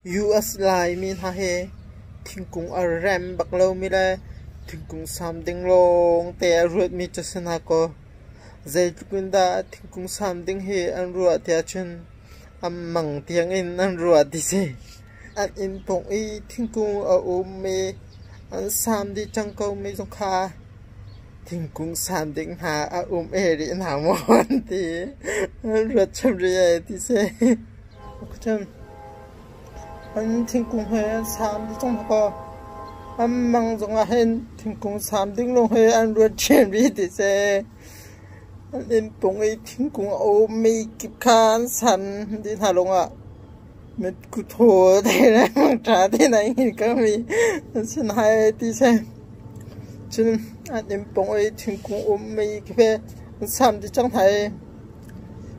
US lai min ha he thingkung a rem baklo mi le thingkung sam ding long te ruat mi chasana ko zai tukunda thingkung sam ding he an ruat te chun mang tiang in an ruat ti se an in pong i thingkung a me an sam di changko mi jong kha thingkung sam ding ha a ri na mo ti an ruat cham ri ti se cham anh thingkung he sam đi trong họ anh mang trong là hen thingkung sam đinh long he anh ruột chen đi thì xe anh em bông ấy thingkung ôm mi kịp khan sam đi thà long ạ mình cứ thua thế này mang trả thế này cái gì anh xin hai đi xe chứ anh em bông ấy thingkung ôm mi kịp sam đi trong thầy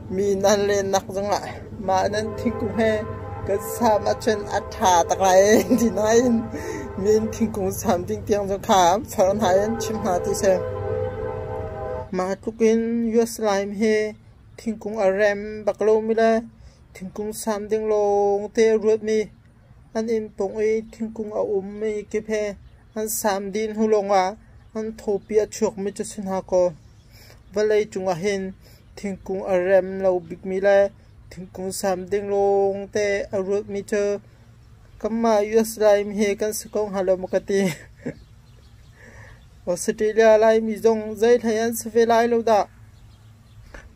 mi nan lên nặc trong lại mà nên thingkung he cái sam ở trên ắt thả tắc lại thì nói mình thingkung sam tiếng tiếng cho khám phải nói chim hà thì xem mà lúc in US lime he thingkung rem bạc lô mi la thingkung sam tiếng long te ruột mi anh in bông ấy thingkung mi kịp he anh sam din hulong anh thô bia chuộc mi cho xin hà cô và lấy chúng hen thingkung rem lâu big mi la thingkung sam ding long te arut mi cho kama US lai he kan sakong halo makati Australia lai mi jong zai thayan sve lai lo da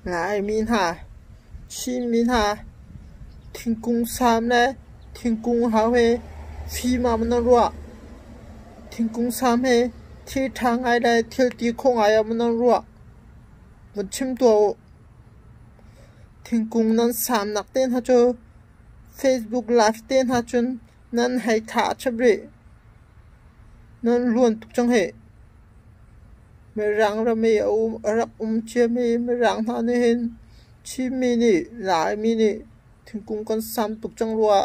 lai min ha chi min ha thingkung sam ne thingkung ha he phi ma man ro thingkung sam he thi thang ai lai thil ti khong ai man ro mun chim to thingkung nan sam nak ten ha cho Facebook live ten ha chun nan hai tha chabri nan luan tuk chang he me rang ra me rak che me rang ha ne hen chi mi ni lai mi ni thingkung kan sam tuk chang ruwa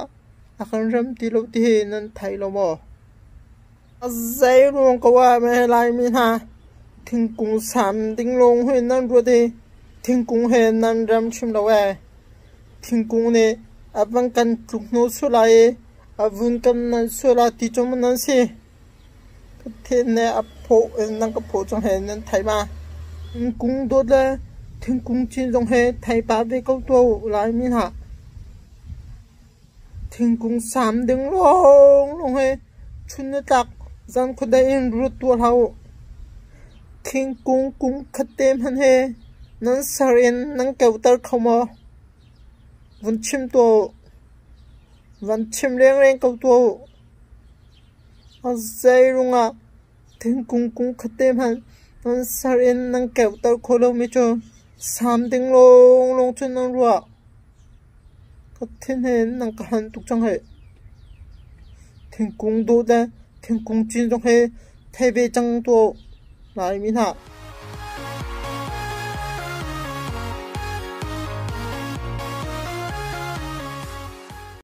akan ram ti lo ti nan thai lo mo azai ruang ko wa me lai mi ha thingkung sam ding long he nan ru de thingkung he nan ram chim lo wa thingkung ne abang kan tuk no su lai avun kan nan su la ti chom nan se the ne apho nan ka pho chong he nan thai ma kung do le thingkung chin jong he thai pa ve ko to lai min ha thingkung sam ding long he chun ne tak zan ko da in ru to hao thingkung kung khatem han he nan sarin nan kautar khoma van chim to van chim reng kau to azai runga thingkung kung khatem han nan sarin nan kautar kholo mi cho sam ding long chun nan ruwa khathen he nan ka han tuk chang he thingkung do da thingkung chin jong he thebe chang to lai min ha